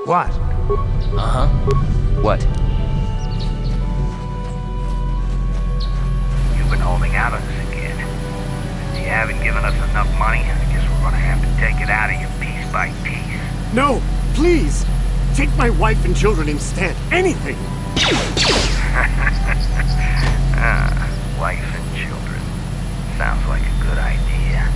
What? Uh-huh. What? You've been holding out on us again. Since you haven't given us enough money, I guess we're gonna have to take it out of you piece by piece. No, please! Take my wife and children instead. Anything! Wife and children. Sounds like a good idea.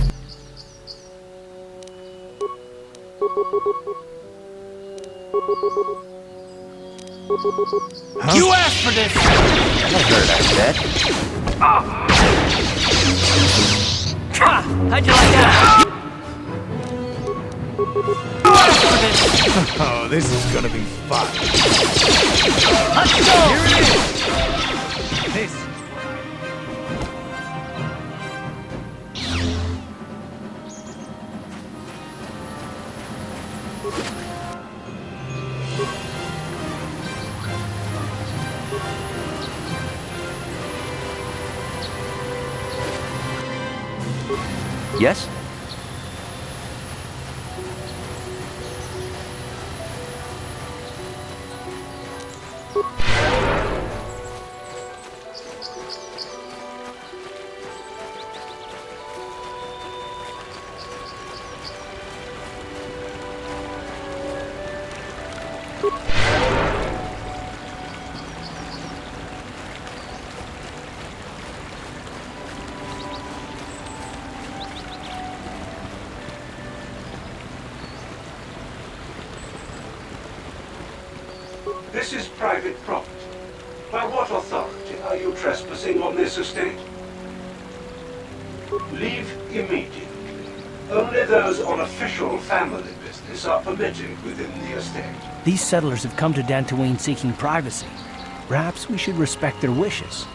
Huh? You asked for this! I heard I said. Ha! How'd you like that? You asked for this! Oh, this is gonna be fun. Let's go! Here it is! This. Yes? This is private property. By what authority are you trespassing on this estate? Leave immediately. Only those on official family business are permitted within the estate. These settlers have come to Dantooine seeking privacy. Perhaps we should respect their wishes.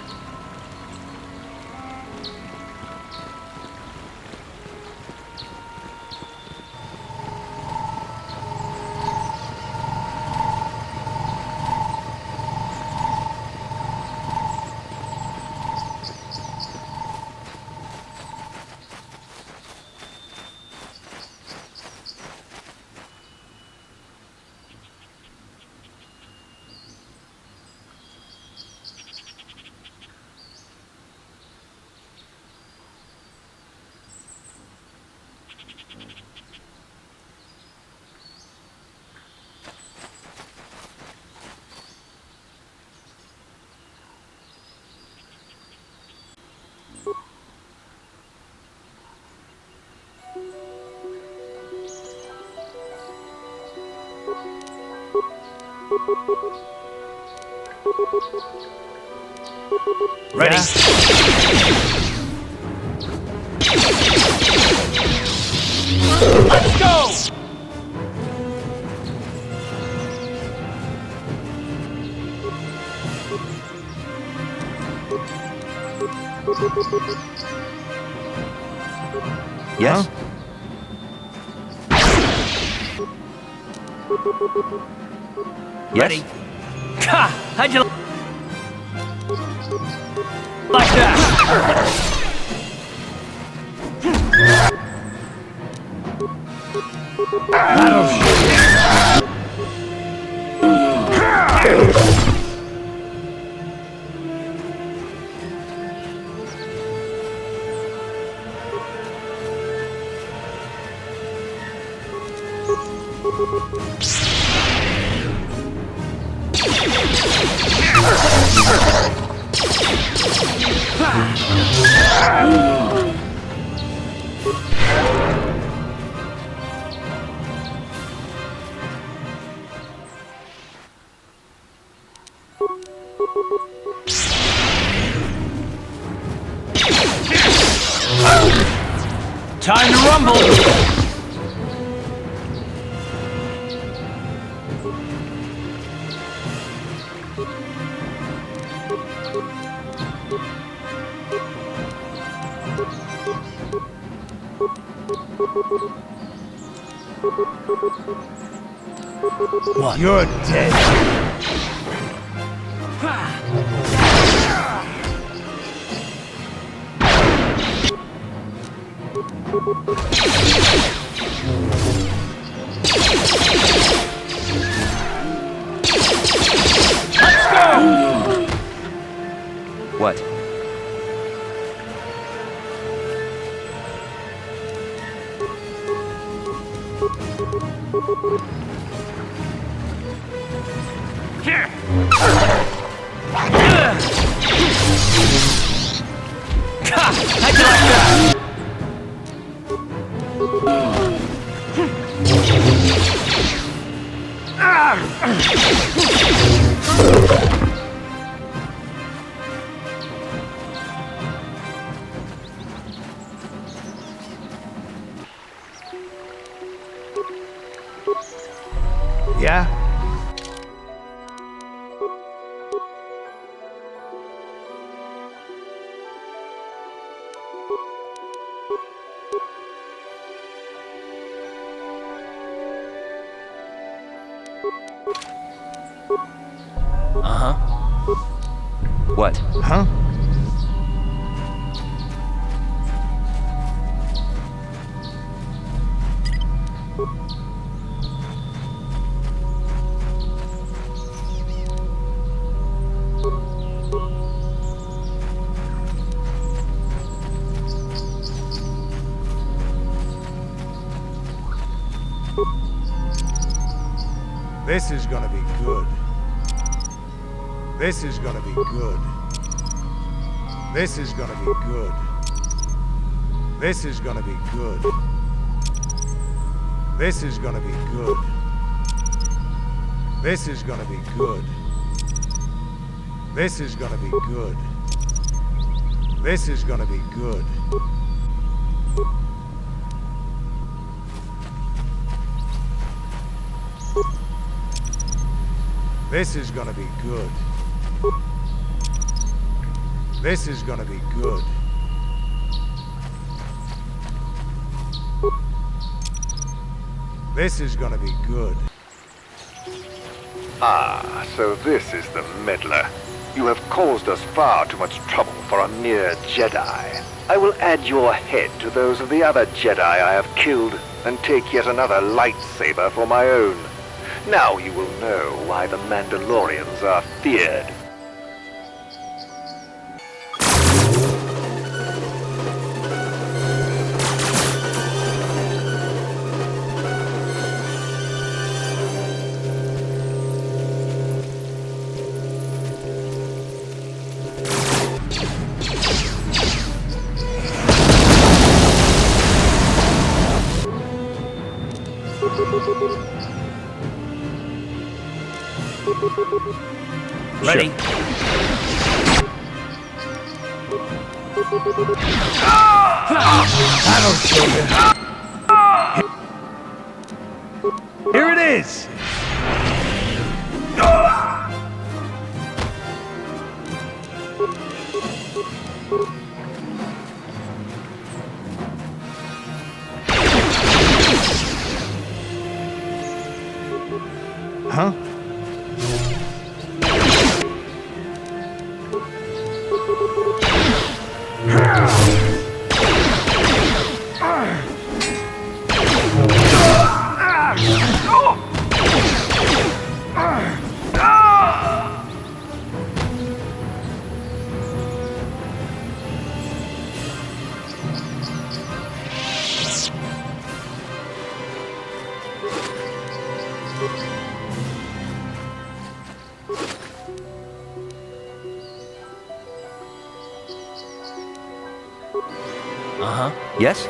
Ready? Let's go! Yes? Huh? Ready? Ha! How'd you like that? Time to rumble! What? You're dead. What? Here! How'd you like that? Yeah? Uh-huh. What? Huh? This is gonna be good. This is gonna be good. This is gonna be good. This is gonna be good. This is gonna be good. This is gonna be good. This is gonna be good. This is gonna be good. This is gonna be good. This is gonna be good. This is gonna be good. Ah, so this is the meddler. You have caused us far too much trouble for a mere Jedi. I will add your head to those of the other Jedi I have killed and take yet another lightsaber for my own. Now you will know why the Mandalorians are feared. Ready? That'll show you. Here it is. Huh? Uh-huh. Yes?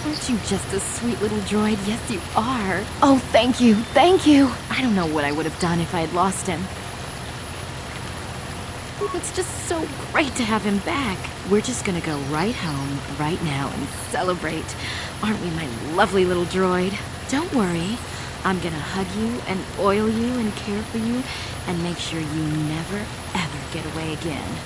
Aren't you just a sweet little droid? Yes, you are. Oh, thank you, thank you. I don't know what I would have done if I had lost him. It's just so great to have him back. We're just gonna go right home, right now, and celebrate. Aren't we, my lovely little droid? Don't worry. I'm gonna hug you and oil you and care for you and make sure you never, ever get away again.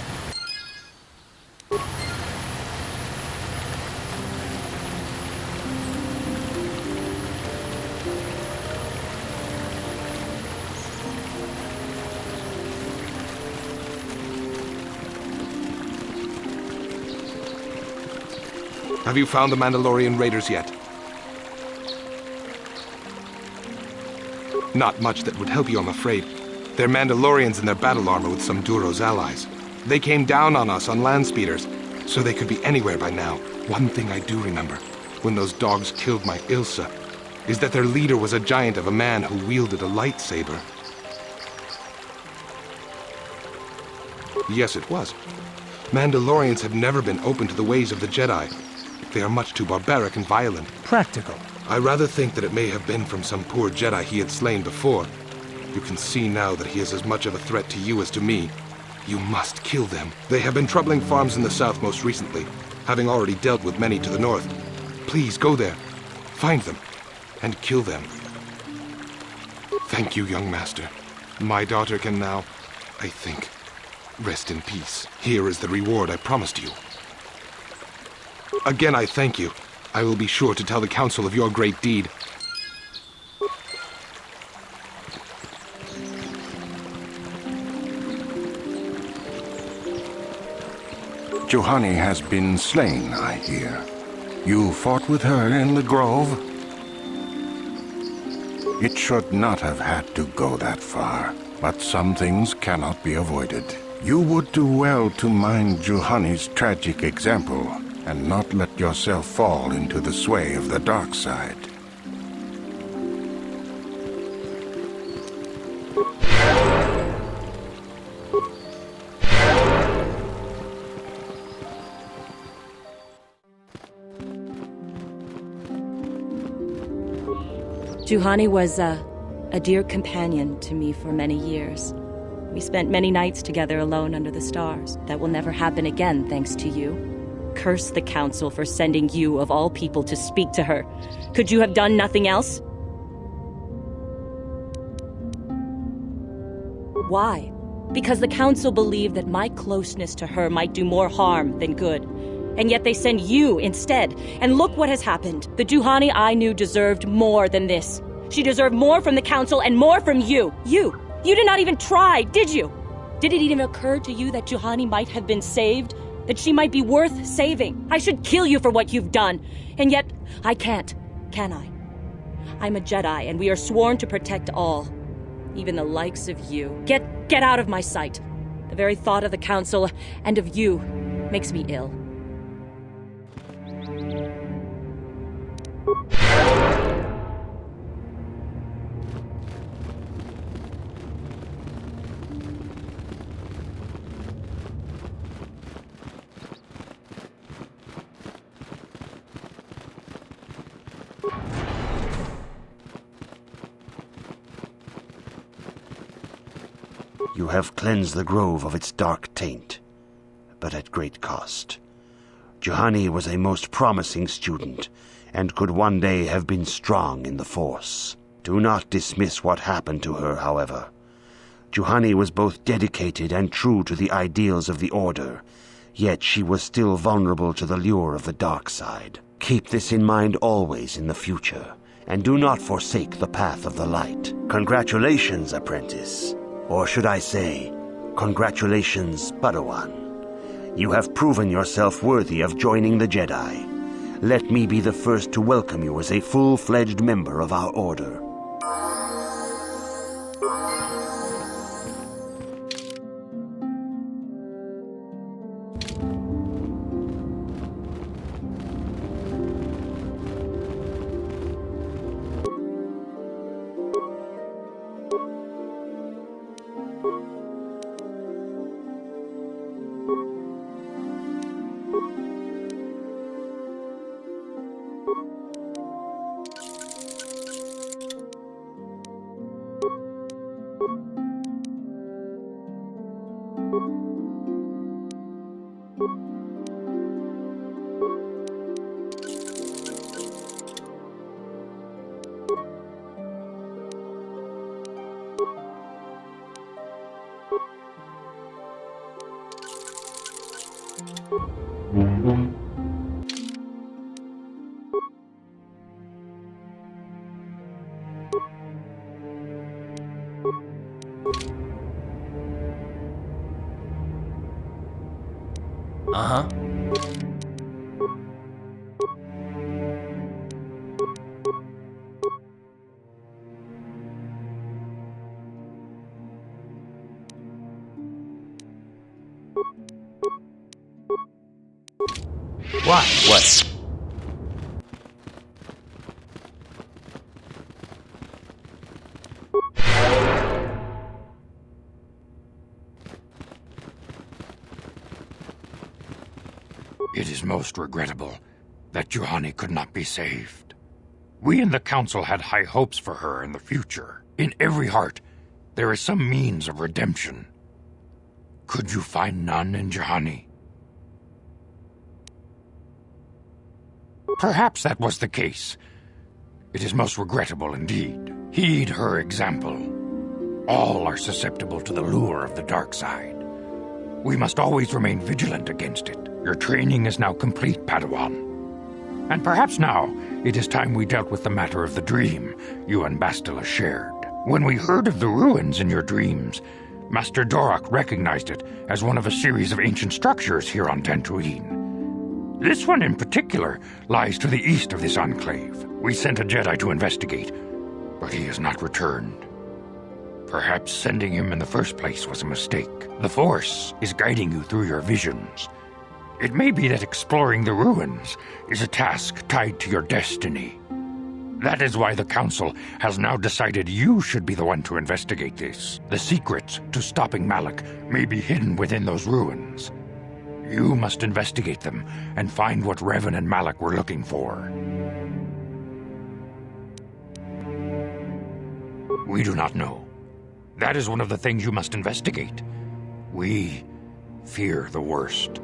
Have you found the Mandalorian Raiders yet? Not much that would help you, I'm afraid. They're Mandalorians in their battle armor with some Duro's allies. They came down on us on land speeders, so they could be anywhere by now. One thing I do remember, when those dogs killed my Ilsa, is that their leader was a giant of a man who wielded a lightsaber. Yes, it was. Mandalorians have never been open to the ways of the Jedi. They are much too barbaric and violent. Practical. I rather think that it may have been from some poor Jedi he had slain before. You can see now that he is as much of a threat to you as to me. You must kill them. They have been troubling farms in the south most recently, having already dealt with many to the north. Please go there, find them, and kill them. Thank you, young master. My daughter can now, I think, rest in peace. Here is the reward I promised you. Again, I thank you. I will be sure to tell the council of your great deed. Juhani has been slain, I hear. You fought with her in the grove? It should not have had to go that far, but some things cannot be avoided. You would do well to mind Juhani's tragic example, and not let yourself fall into the sway of the dark side. Juhani was a dear companion to me for many years. We spent many nights together alone under the stars. That will never happen again, thanks to you. Curse the council for sending you, of all people, to speak to her. Could you have done nothing else? Why? Because the council believed that my closeness to her might do more harm than good. And yet they send you instead. And look what has happened. The Juhani I knew deserved more than this. She deserved more from the council and more from you. You did not even try, did you? Did it even occur to you that Juhani might have been saved? That she might be worth saving? I should kill you for what you've done. And yet, I can't, can I? I'm a Jedi, and we are sworn to protect all. Even the likes of you. Get out of my sight. The very thought of the council and of you makes me ill. You have cleansed the grove of its dark taint, but at great cost. Juhani was a most promising student, and could one day have been strong in the Force. Do not dismiss what happened to her, however. Juhani was both dedicated and true to the ideals of the Order, yet she was still vulnerable to the lure of the dark side. Keep this in mind always in the future, and do not forsake the path of the light. Congratulations, apprentice. Or should I say, congratulations, Padawan. You have proven yourself worthy of joining the Jedi. Let me be the first to welcome you as a full-fledged member of our Order. Uh-huh. What? It is most regrettable that Juhani could not be saved. We in the Council had high hopes for her in the future. In every heart, there is some means of redemption. Could you find none in Juhani? Perhaps that was the case. It is most regrettable indeed. Heed her example. All are susceptible to the lure of the dark side. We must always remain vigilant against it. Your training is now complete, Padawan. And perhaps now it is time we dealt with the matter of the dream you and Bastila shared. When we heard of the ruins in your dreams, Master Dorak recognized it as one of a series of ancient structures here on Dantooine. This one in particular lies to the east of this enclave. We sent a Jedi to investigate, but he has not returned. Perhaps sending him in the first place was a mistake. The Force is guiding you through your visions. It may be that exploring the ruins is a task tied to your destiny. That is why the Council has now decided you should be the one to investigate this. The secrets to stopping Malak may be hidden within those ruins. You must investigate them and find what Revan and Malak were looking for. We do not know. That is one of the things you must investigate. We fear the worst.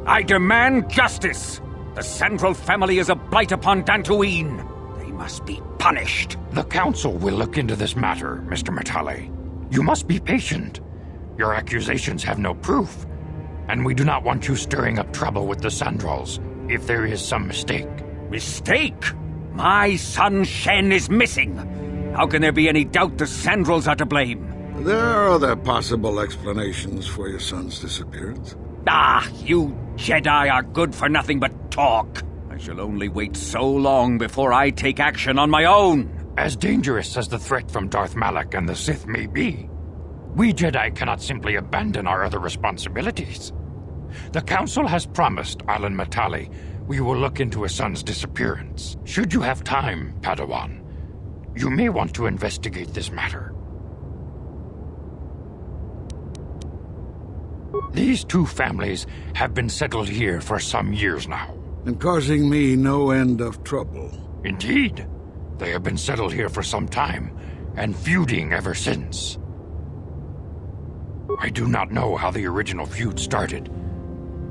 I demand justice! The Sandral family is a blight upon Dantooine. They must be punished. The Council will look into this matter, Mr. Matale. You must be patient. Your accusations have no proof, and we do not want you stirring up trouble with the Sandrals if there is some mistake. Mistake? My son Shen is missing. How can there be any doubt the Sandrals are to blame? There are other possible explanations for your son's disappearance. Ah, you Jedi are good for nothing but talk. I shall only wait so long before I take action on my own. As dangerous as the threat from Darth Malak and the Sith may be, we Jedi cannot simply abandon our other responsibilities. The Council has promised Alan Matale we will look into his son's disappearance. Should you have time, Padawan, you may want to investigate this matter. These two families have been settled here for some years now. And causing me no end of trouble. Indeed. They have been settled here for some time, and feuding ever since. I do not know how the original feud started,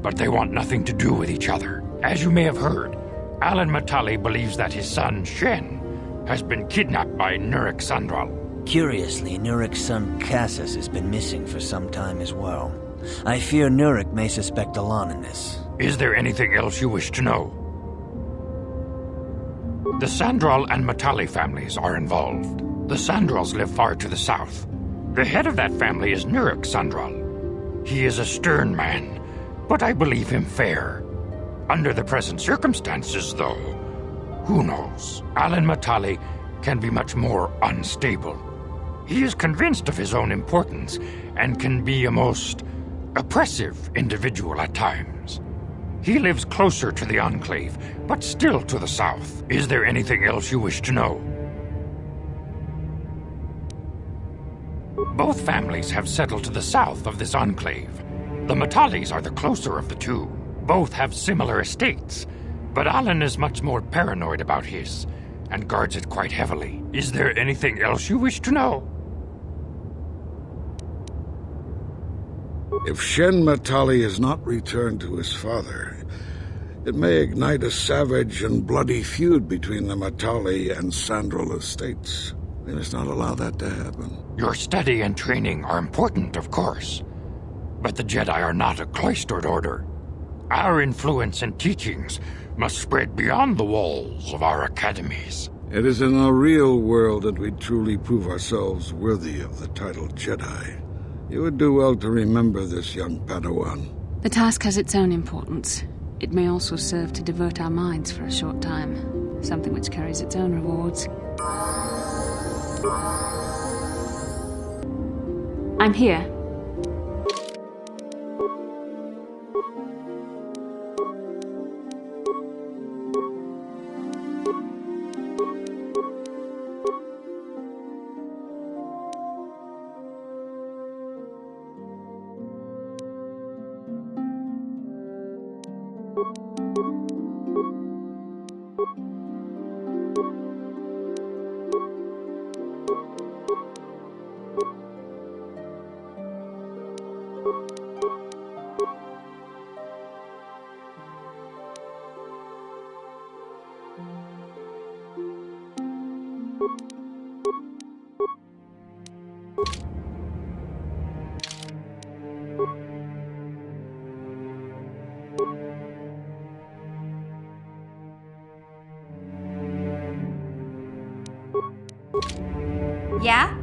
but they want nothing to do with each other. As you may have heard, Alan Matale believes that his son, Shen, has been kidnapped by Nurik Sandral. Curiously, Nurik's son Cassius has been missing for some time as well. I fear Nurik may suspect Alan in this. Is there anything else you wish to know? The Sandral and Matale families are involved. The Sandrals live far to the south. The head of that family is Nurik Sandral. He is a stern man, but I believe him fair. Under the present circumstances, though, who knows? Alan Matale can be much more unstable. He is convinced of his own importance and can be a most oppressive individual at times. He lives closer to the Enclave, but still to the south. Is there anything else you wish to know? Both families have settled to the south of this Enclave. The Matales are the closer of the two. Both have similar estates, but Alan is much more paranoid about his, and guards it quite heavily. Is there anything else you wish to know? If Shen Matale is not returned to his father, it may ignite a savage and bloody feud between the Matale and Sandral estates. We must not allow that to happen. Your study and training are important, of course. But the Jedi are not a cloistered order. Our influence and teachings must spread beyond the walls of our academies. It is in the real world that we truly prove ourselves worthy of the title Jedi. You would do well to remember this, young Padawan. The task has its own importance. It may also serve to divert our minds for a short time, something which carries its own rewards. I'm here. Yeah?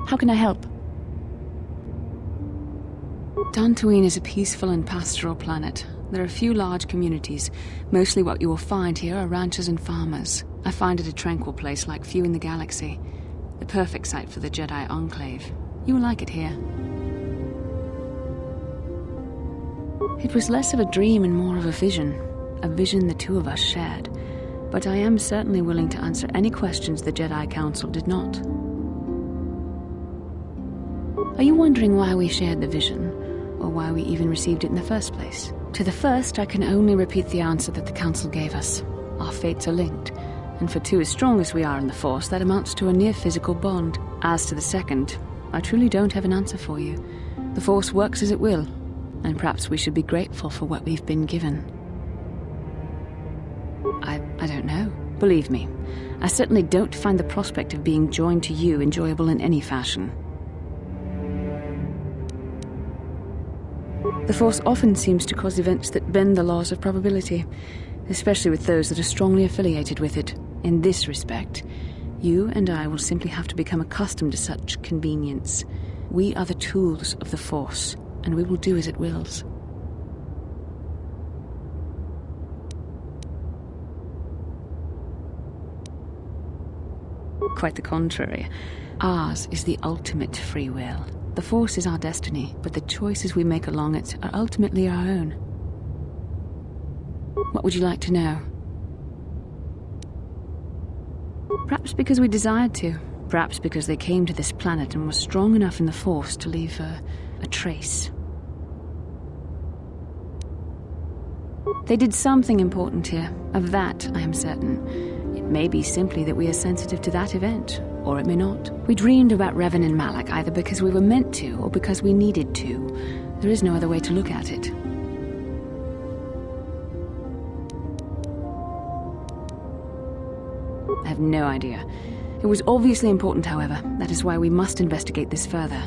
How can I help? Dantooine is a peaceful and pastoral planet. There are few large communities. Mostly what you will find here are ranchers and farmers. I find it a tranquil place like few in the galaxy. The perfect site for the Jedi Enclave. You will like it here. It was less of a dream and more of a vision the two of us shared. But I am certainly willing to answer any questions the Jedi Council did not. Are you wondering why we shared the vision, or why we even received it in the first place? To the first, I can only repeat the answer that the Council gave us. Our fates are linked, and for two as strong as we are in the Force, that amounts to a near-physical bond. As to the second, I truly don't have an answer for you. The Force works as it will, and perhaps we should be grateful for what we've been given. I don't know. Believe me, I certainly don't find the prospect of being joined to you enjoyable in any fashion. The Force often seems to cause events that bend the laws of probability, especially with those that are strongly affiliated with it. In this respect, you and I will simply have to become accustomed to such convenience. We are the tools of the Force, and we will do as it wills. Quite the contrary. Ours is the ultimate free will. The Force is our destiny, but the choices we make along it are ultimately our own. What would you like to know? Perhaps because we desired to. Perhaps because they came to this planet and were strong enough in the Force to leave a trace. They did something important here. Of that, I am certain. It may be simply that we are sensitive to that event, or it may not. We dreamed about Revan and Malak either because we were meant to, or because we needed to. There is no other way to look at it. I have no idea. It was obviously important, however. That is why we must investigate this further.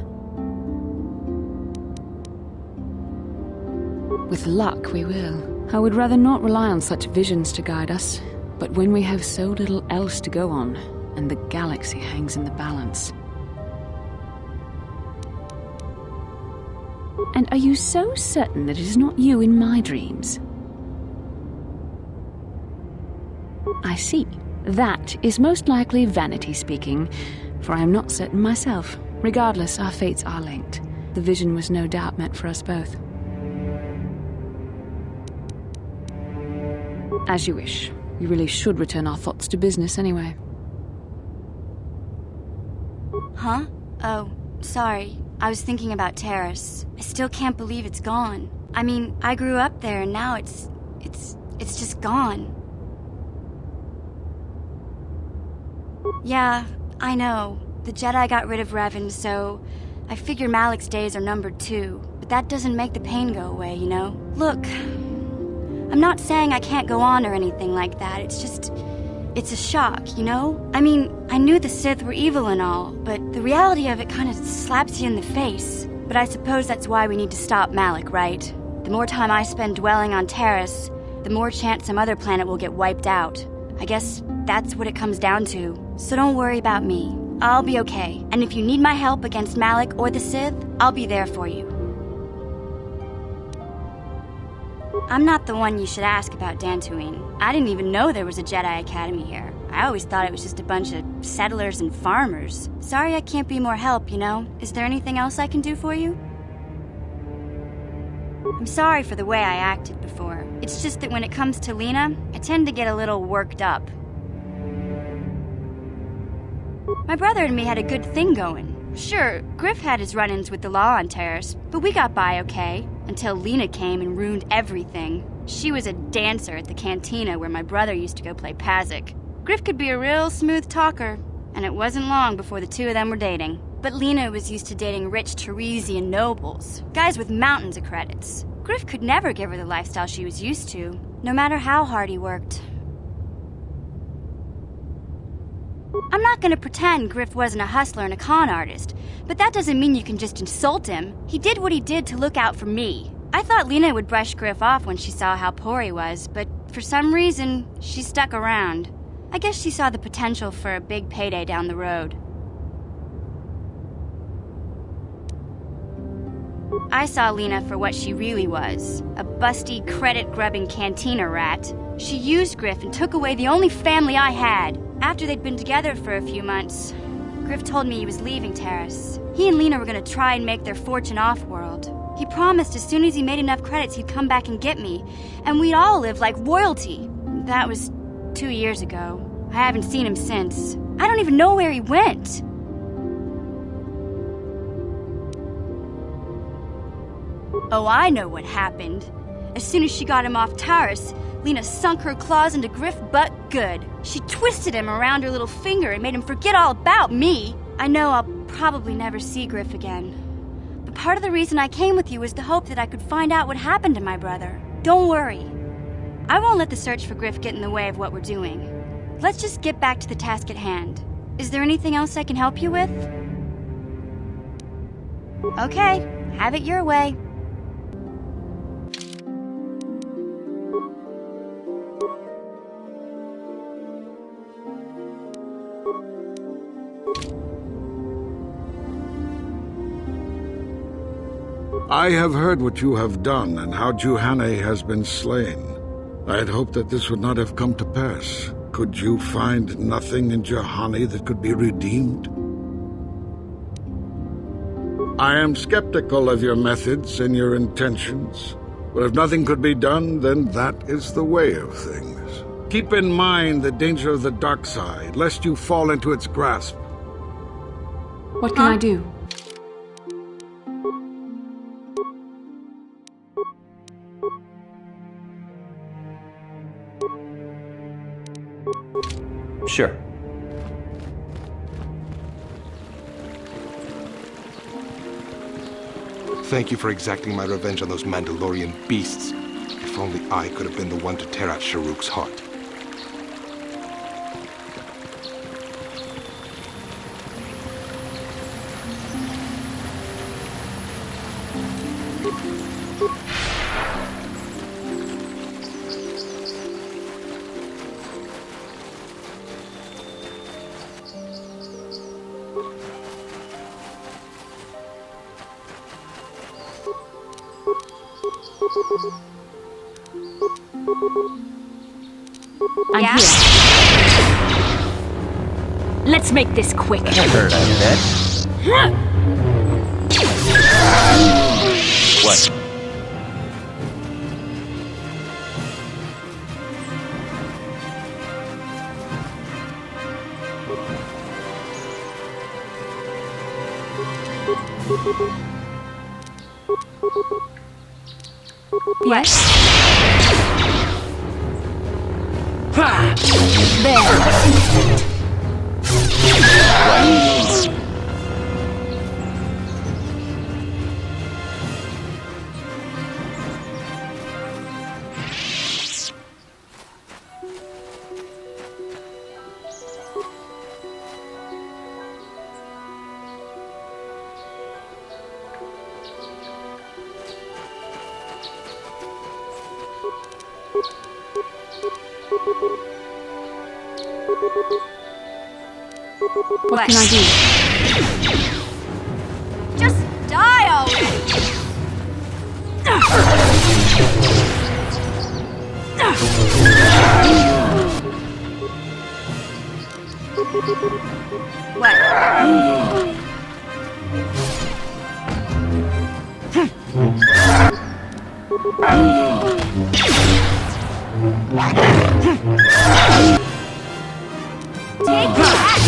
With luck, we will. I would rather not rely on such visions to guide us. But when we have so little else to go on, and the galaxy hangs in the balance. And are you so certain that it is not you in my dreams? I see. That is most likely vanity speaking, for I am not certain myself. Regardless, our fates are linked. The vision was no doubt meant for us both. As you wish. We really should return our thoughts to business anyway. Huh? Oh, sorry. I was thinking about Terrace. I still can't believe it's gone. I mean, I grew up there and now it's just gone. Yeah, I know. The Jedi got rid of Revan, so I figure Malik's days are numbered too. But that doesn't make the pain go away, you know? Look, I'm not saying I can't go on or anything like that. It's a shock, you know? I mean, I knew the Sith were evil and all, but the reality of it kind of slaps you in the face. But I suppose that's why we need to stop Malik, right? The more time I spend dwelling on Terrace, the more chance some other planet will get wiped out. I guess that's what it comes down to. So don't worry about me. I'll be okay. And if you need my help against Malik or the Sith, I'll be there for you. I'm not the one you should ask about Dantooine. I didn't even know there was a Jedi Academy here. I always thought it was just a bunch of settlers and farmers. Sorry I can't be more help, you know? Is there anything else I can do for you? I'm sorry for the way I acted before. It's just that when it comes to Lena, I tend to get a little worked up. My brother and me had a good thing going. Sure, Griff had his run-ins with the law on Terrace, but we got by okay, until Lena came and ruined everything. She was a dancer at the cantina where my brother used to go play Pazik. Griff could be a real smooth talker, and it wasn't long before the two of them were dating. But Lena was used to dating rich Teresian nobles, guys with mountains of credits. Griff could never give her the lifestyle she was used to, no matter how hard he worked. I'm not gonna pretend Griff wasn't a hustler and a con artist, but that doesn't mean you can just insult him. He did what he did to look out for me. I thought Lena would brush Griff off when she saw how poor he was, but for some reason, she stuck around. I guess she saw the potential for a big payday down the road. I saw Lena for what she really was, a busty, credit-grubbing cantina rat. She used Griff and took away the only family I had. After they'd been together for a few months, Griff told me he was leaving Terrace. He and Lena were gonna try and make their fortune off-world. He promised as soon as he made enough credits he'd come back and get me, and we'd all live like royalty. That was 2 years ago. I haven't seen him since. I don't even know where he went. Oh, I know what happened. As soon as she got him off Terrace, Lena sunk her claws into Griff butt good. She twisted him around her little finger and made him forget all about me. I know I'll probably never see Griff again. But part of the reason I came with you was the hope that I could find out what happened to my brother. Don't worry. I won't let the search for Griff get in the way of what we're doing. Let's just get back to the task at hand. Is there anything else I can help you with? Okay, have it your way. I have heard what you have done and how Juhani has been slain. I had hoped that this would not have come to pass. Could you find nothing in Juhani that could be redeemed? I am skeptical of your methods and your intentions, but if nothing could be done, then that is the way of things. Keep in mind the danger of the dark side, lest you fall into its grasp. What can I do? Sure. Thank you for exacting my revenge on those Mandalorian beasts. If only I could have been the one to tear out Sharuk's heart. I'm here. Let's make this quick. I heard I bet. What? Yes? What can I do? Just die already! What? Take that!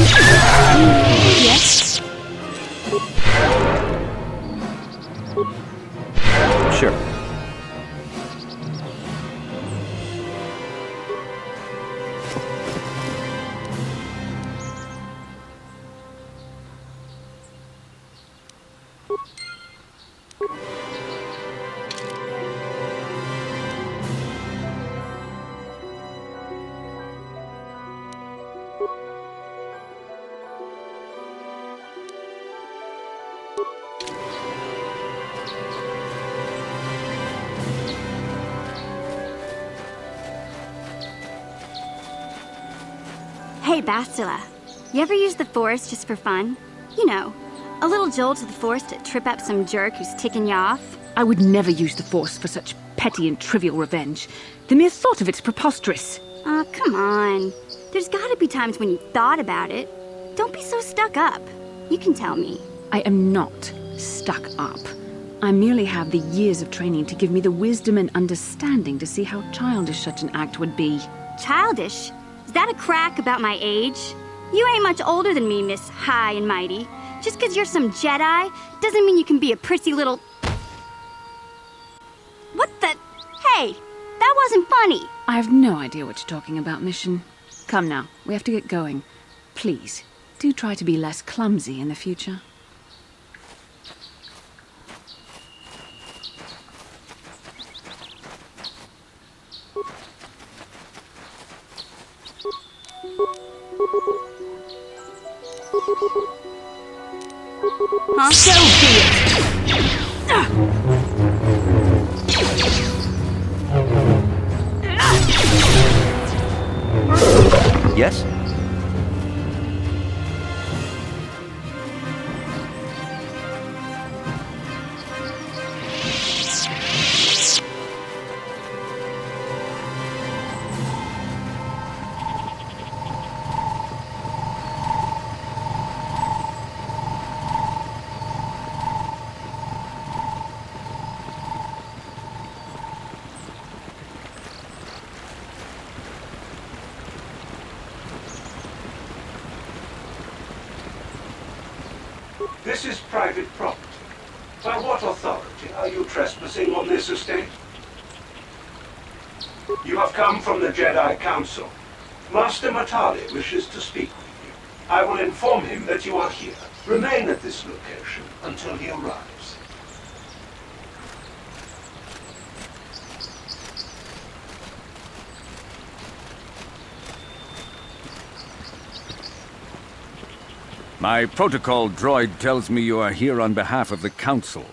Yes? Sure. Hey, Bastila. You ever use the Force just for fun? You know, a little jolt to the Force to trip up some jerk who's ticking you off? I would never use the Force for such petty and trivial revenge. The mere thought of it's preposterous. Oh, come on. There's gotta be times when you thought about it. Don't be so stuck up. You can tell me. I am not stuck up. I merely have the years of training to give me the wisdom and understanding to see how childish such an act would be. Childish? Is that a crack about my age? You ain't much older than me, Miss High and Mighty. Just 'cause you're some Jedi doesn't mean you can be a prissy little... What the... Hey, that wasn't funny. I have no idea what you're talking about, Mission. Come now, we have to get going. Please, do try to be less clumsy in the future. Huh? So be it! Yes? This is private property. By what authority are you trespassing on this estate? You have come from the Jedi Council. Master Matale wishes to speak with you. I will inform him that you are here. Remain at this location until he arrives. My protocol droid tells me you are here on behalf of the Council.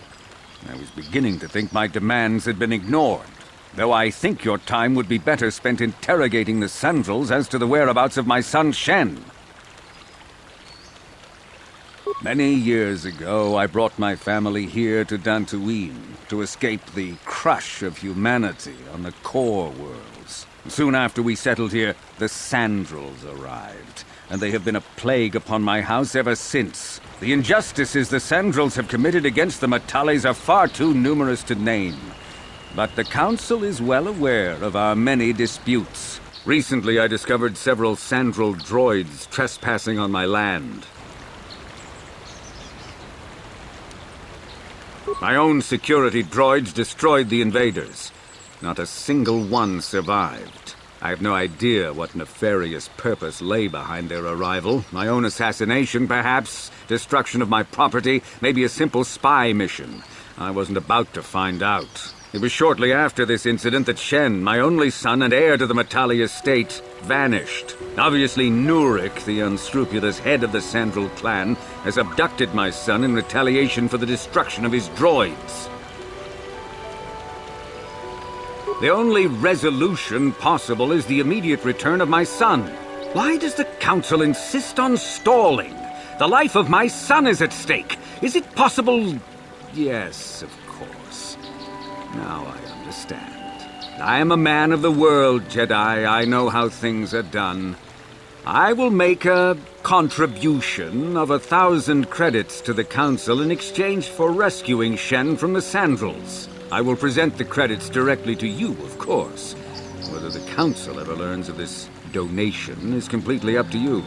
I was beginning to think my demands had been ignored, though I think your time would be better spent interrogating the Sandrals as to the whereabouts of my son Shen. Many years ago, I brought my family here to Dantooine to escape the crush of humanity on the core worlds. Soon after we settled here, the Sandrals arrived. and they have been a plague upon my house ever since. The injustices the Sandrals have committed against the Matales are far too numerous to name. But the Council is well aware of our many disputes. Recently, I discovered several Sandral droids trespassing on my land. My own security droids destroyed the invaders. Not a single one survived. I have no idea what nefarious purpose lay behind their arrival. My own assassination, perhaps? Destruction of my property? Maybe a simple spy mission? I wasn't about to find out. It was shortly after this incident that Shen, my only son and heir to the Matale Estate, vanished. Obviously, Nurik, the unscrupulous head of the Sandral clan, has abducted my son in retaliation for the destruction of his droids. The only resolution possible is the immediate return of my son. Why does the Council insist on stalling? The life of my son is at stake. Is it possible? Yes, of course. Now I understand. I am a man of the world, Jedi. I know how things are done. I will make a contribution of 1,000 credits to the Council in exchange for rescuing Shen from the Sandrals. I will present the credits directly to you, of course. Whether the Council ever learns of this donation is completely up to you.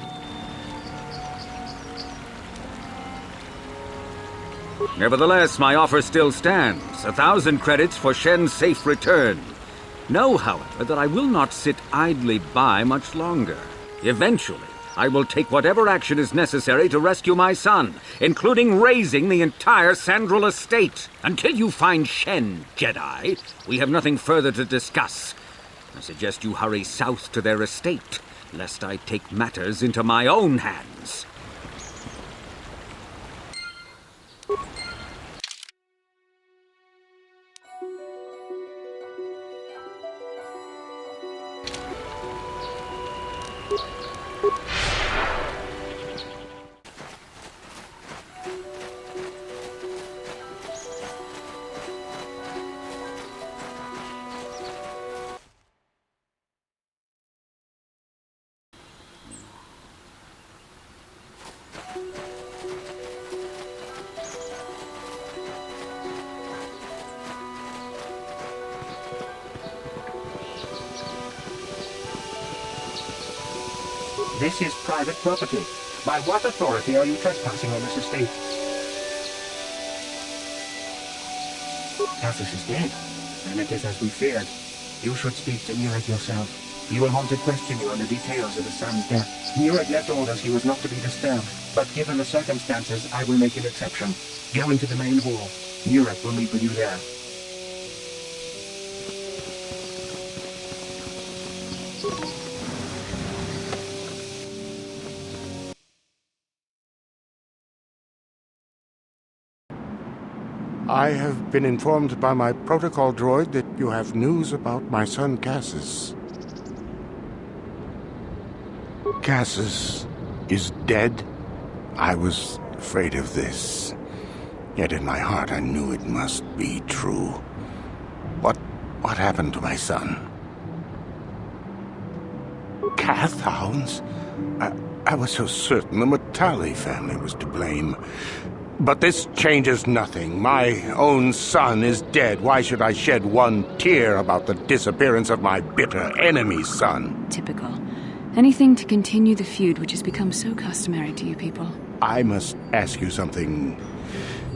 Nevertheless, my offer still stands. 1,000 credits for Shen's safe return. Know, however, that I will not sit idly by much longer. Eventually, I will take whatever action is necessary to rescue my son, including razing the entire Sandral Estate. Until you find Shen, Jedi, we have nothing further to discuss. I suggest you hurry south to their estate, lest I take matters into my own hands. This is private property. By what authority are you trespassing on this estate? Cathus is dead, and it is as we feared. You should speak to Nurik yourself. He will want to question you on the details of the son's death. Nurik left orders he was not to be disturbed, but given the circumstances, I will make an exception. Go into the main hall. Nurik will meet with you there. I have been informed by my protocol droid that you have news about my son Cassius. Cassius is dead? I was afraid of this. Yet in my heart I knew it must be true. What happened to my son? Kath Hounds? I was so certain the Matale family was to blame. But this changes nothing. My own son is dead. Why should I shed one tear about the disappearance of my bitter enemy's son? Typical. Anything to continue the feud which has become so customary to you people. I must ask you something,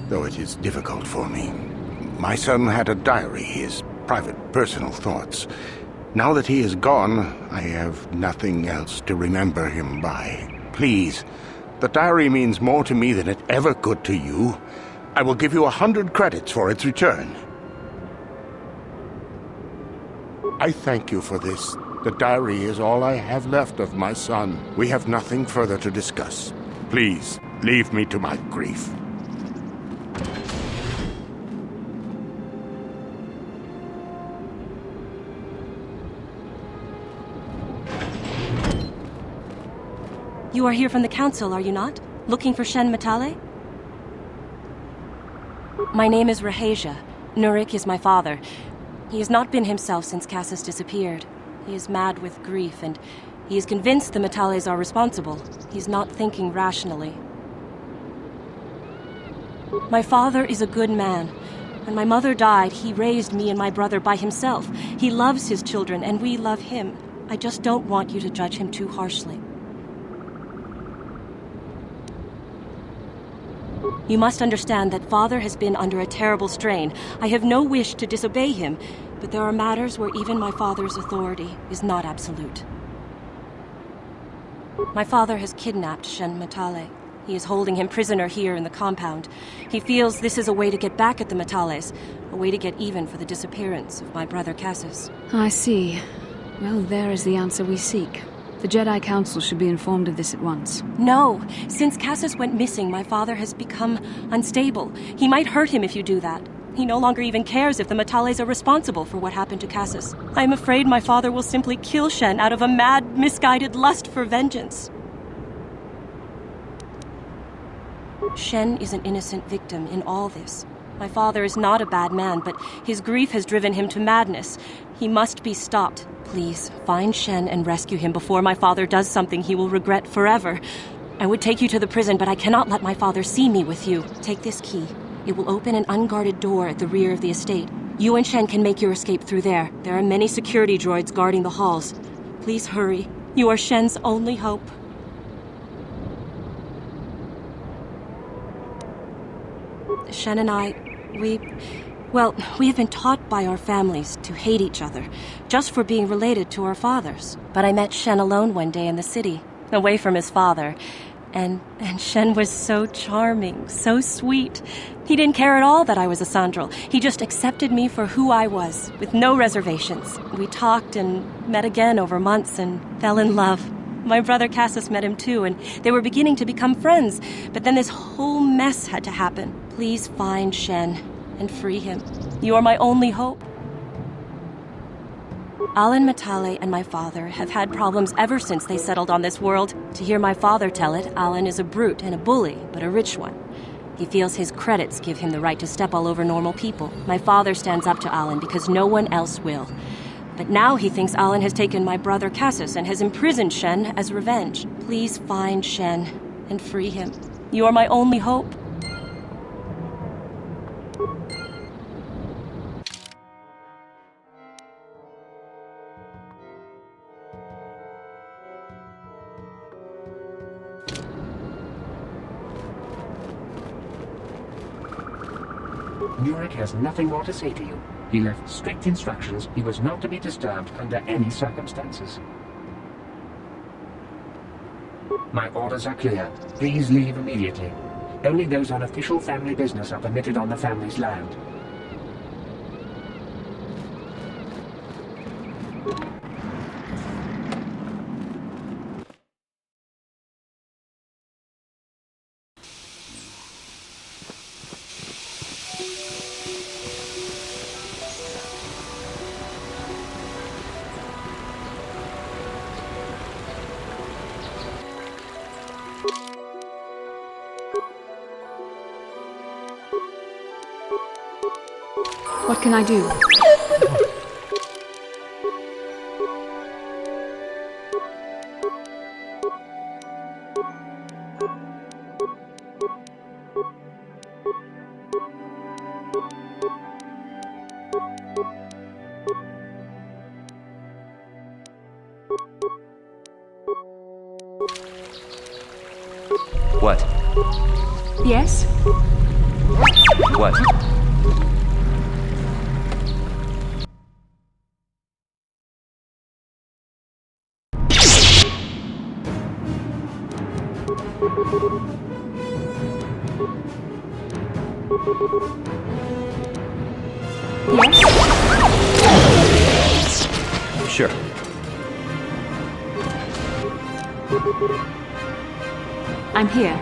though it is difficult for me. My son had a diary, his private, personal thoughts. Now that he is gone, I have nothing else to remember him by. Please, the diary means more to me than it ever could to you. I will give you 100 credits for its return. I thank you for this. The diary is all I have left of my son. We have nothing further to discuss. Please, leave me to my grief. You are here from the Council, are you not? Looking for Shen Matale? My name is Rahasia. Nurik is my father. He has not been himself since Cassius disappeared. He is mad with grief, and He is convinced the Matales are responsible. He's not thinking rationally. My father is a good man. When my mother died, he raised me and my brother by himself. He loves his children, and we love him. I just don't want you to judge him too harshly. You must understand that Father has been under a terrible strain. I have no wish to disobey him, but there are matters where even my father's authority is not absolute. My father has kidnapped Shen Matale. He is holding him prisoner here in the compound. He feels this is a way to get back at the Matales, a way to get even for the disappearance of my brother Cassus. I see. Well, there is the answer we seek. The Jedi Council should be informed of this at once. No! Since Cassus went missing, my father has become unstable. He might hurt him if you do that. He no longer even cares if the Matales are responsible for what happened to Cassus. I am afraid my father will simply kill Shen out of a mad, misguided lust for vengeance. Shen is an innocent victim in all this. My father is not a bad man, but his grief has driven him to madness. He must be stopped. Please, find Shen and rescue him before my father does something he will regret forever. I would take you to the prison, but I cannot let my father see me with you. Take this key. It will open an unguarded door at the rear of the estate. You and Shen can make your escape through there. There are many security droids guarding the halls. Please hurry. You are Shen's only hope. Shen and I, we have been taught by our families to hate each other, just for being related to our fathers. But I met Shen alone one day in the city, away from his father, and Shen was so charming, so sweet. He didn't care at all that I was a Sandral. He just accepted me for who I was, with no reservations. We talked and met again over months and fell in love. My brother Cassus met him too, and they were beginning to become friends, but then this whole mess had to happen. Please find Shen and free him. You are my only hope. Alan Matale and my father have had problems ever since they settled on this world. To hear my father tell it, Alan is a brute and a bully, but a rich one. He feels his credits give him the right to step all over normal people. My father stands up to Alan because no one else will. But now he thinks Alan has taken my brother Cassus and has imprisoned Shen as revenge. Please find Shen and free him. You are my only hope. Nurek has nothing more to say to you. He left strict instructions he was not to be disturbed under any circumstances. My orders are clear. Please leave immediately. Only those on official family business are permitted on the family's land. What can I do? What? Yes? What? Yes? Sure. I'm here.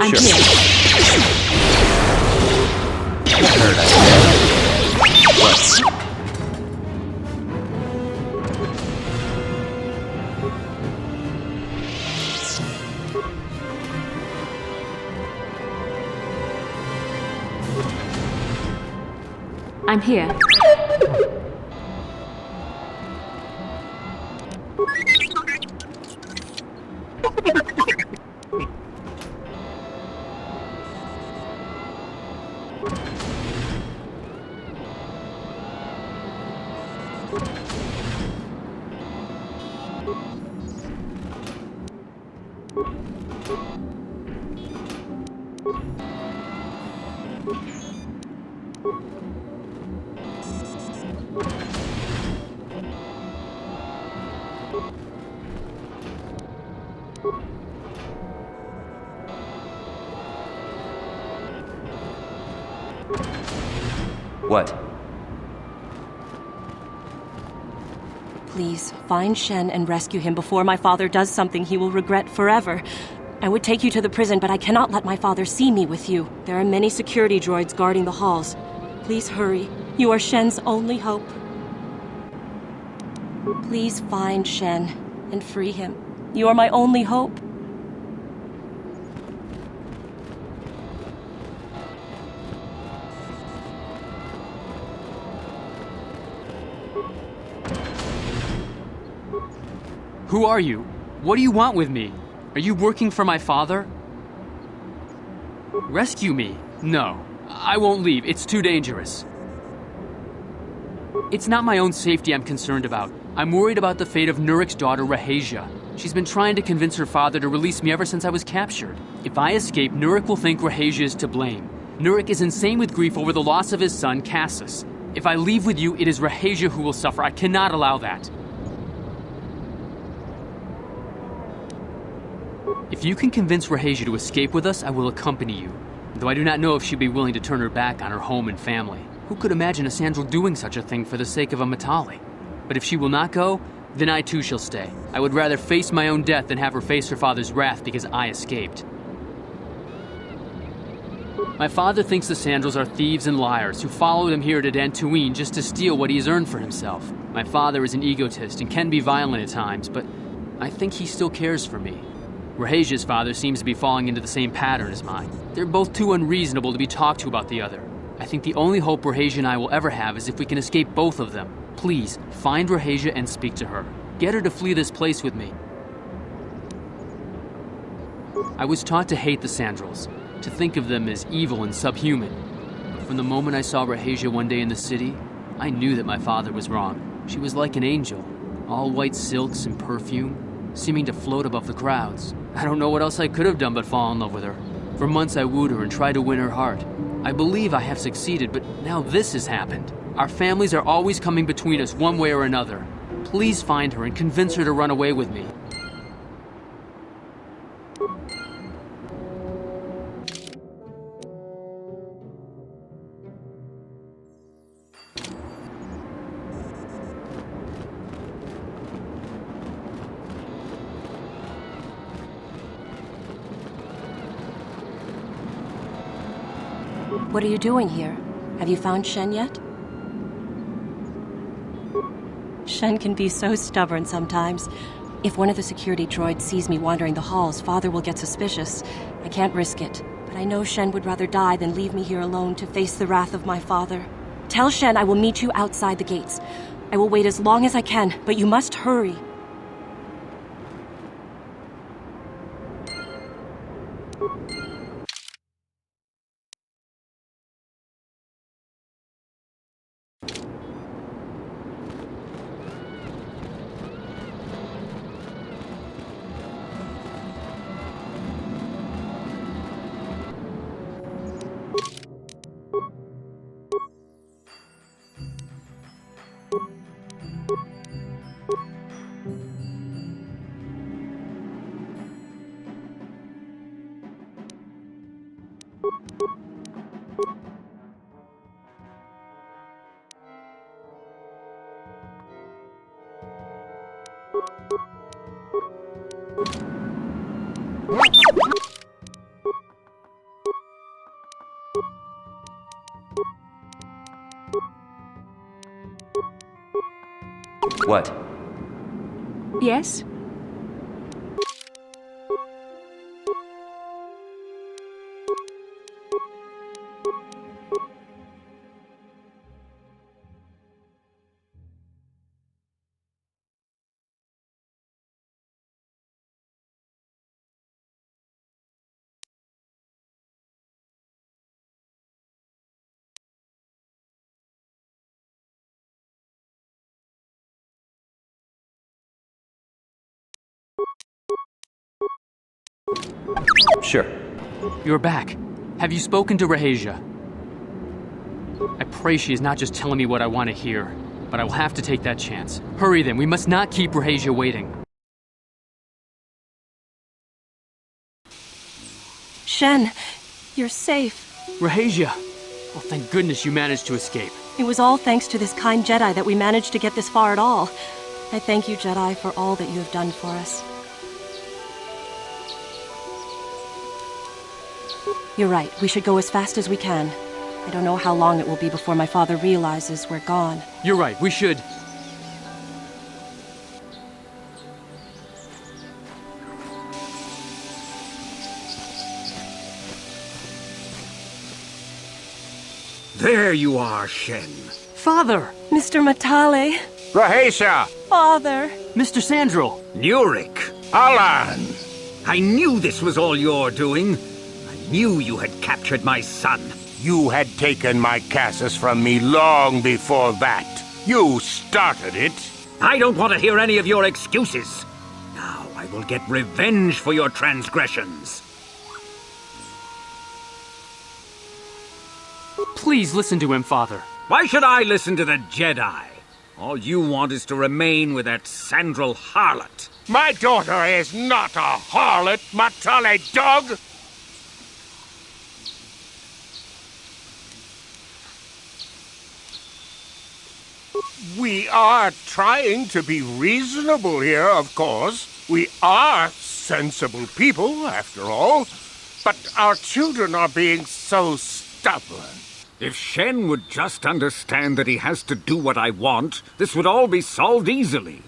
I'm here. What? I'm here. What? Please, find Shen and rescue him before my father does something he will regret forever. I would take you to the prison, but I cannot let my father see me with you. There are many security droids guarding the halls. Please hurry. You are Shen's only hope. Please find Shen and free him. You are my only hope. Who are you? What do you want with me? Are you working for my father? Rescue me? No. I won't leave. It's too dangerous. It's not my own safety I'm concerned about. I'm worried about the fate of Nurik's daughter, Rahasia. She's been trying to convince her father to release me ever since I was captured. If I escape, Nurik will think Rahasia is to blame. Nurik is insane with grief over the loss of his son, Cassius. If I leave with you, it is Rahasia who will suffer. I cannot allow that. If you can convince Rahasia to escape with us, I will accompany you. Though I do not know if she'd be willing to turn her back on her home and family. Who could imagine a Sandral doing such a thing for the sake of a Matale? But if she will not go, then I too shall stay. I would rather face my own death than have her face her father's wrath because I escaped. My father thinks the Sandrals are thieves and liars who followed him here to Dantooine just to steal what he has earned for himself. My father is an egotist and can be violent at times, but I think he still cares for me. Rahasia's father seems to be falling into the same pattern as mine. They're both too unreasonable to be talked to about the other. I think the only hope Rahasia and I will ever have is if we can escape both of them. Please, find Rahasia and speak to her. Get her to flee this place with me. I was taught to hate the Sandrals, to think of them as evil and subhuman. But from the moment I saw Rahasia one day in the city, I knew that my father was wrong. She was like an angel. All white silks and perfume, seeming to float above the crowds. I don't know what else I could have done but fall in love with her. For months I wooed her and tried to win her heart. I believe I have succeeded, but now this has happened. Our families are always coming between us one way or another. Please find her and convince her to run away with me. What are you doing here? Have you found Shen yet? Shen can be so stubborn sometimes. If one of the security droids sees me wandering the halls, Father will get suspicious. I can't risk it. But I know Shen would rather die than leave me here alone to face the wrath of my father. Tell Shen I will meet you outside the gates. I will wait as long as I can, but you must hurry. What? Yes? Sure. You're back. Have you spoken to Rahasia? I pray she is not just telling me what I want to hear, but I will have to take that chance. Hurry then, we must not keep Rahasia waiting. Shen, you're safe. Rahasia! Oh, thank goodness you managed to escape. It was all thanks to this kind Jedi that we managed to get this far at all. I thank you, Jedi, for all that you have done for us. You're right. We should go as fast as we can. I don't know how long it will be before my father realizes we're gone. You're right. We should. There you are, Shen. Father! Mr. Matale. Rahasia! Father! Mr. Sandral! Nurik! Alan! I knew this was all your doing. I knew you had captured my son. You had taken my Casus from me long before that. You started it. I don't want to hear any of your excuses. Now I will get revenge for your transgressions. Please listen to him, Father. Why should I listen to the Jedi? All you want is to remain with that Sandral harlot. My daughter is not a harlot, Matale dog! We are trying to be reasonable here, of course. We are sensible people, after all. But our children are being so stubborn. If Shen would just understand that he has to do what I want, this would all be solved easily.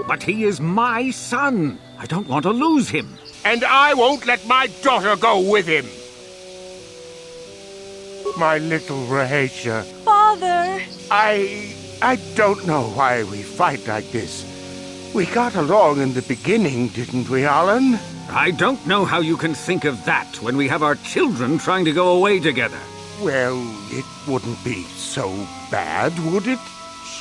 But he is my son. I don't want to lose him. And I won't let my daughter go with him. My little Rahasia. Father! I don't know why we fight like this. We got along in the beginning, didn't we, Alan? I don't know how you can think of that when we have our children trying to go away together. Well, it wouldn't be so bad, would it,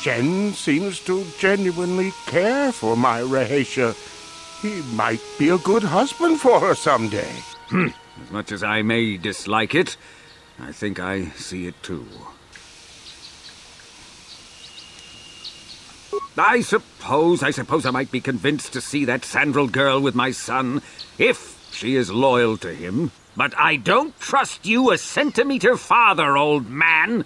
Shen seems to genuinely care for my Rahasia. He might be a good husband for her someday. As much as I may dislike it, I think I see it too. I suppose I might be convinced to see that Sandral girl with my son, if she is loyal to him. But I don't trust you a centimeter farther, old man.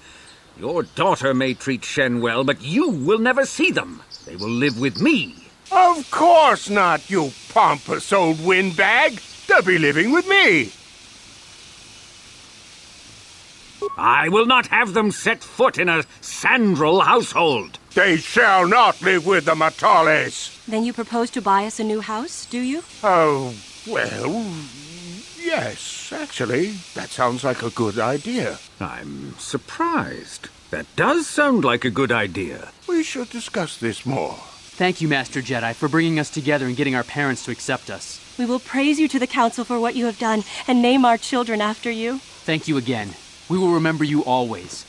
Your daughter may treat Shen well, but you will never see them. They will live with me. Of course not, you pompous old windbag. They'll be living with me. I will not have them set foot in a Sandral household. They shall not live with the Matales. Then you propose to buy us a new house, do you? Oh, well, yes, actually. That sounds like a good idea. I'm surprised. That does sound like a good idea. We should discuss this more. Thank you, Master Jedi, for bringing us together and getting our parents to accept us. We will praise you to the Council for what you have done and name our children after you. Thank you again. We will remember you always.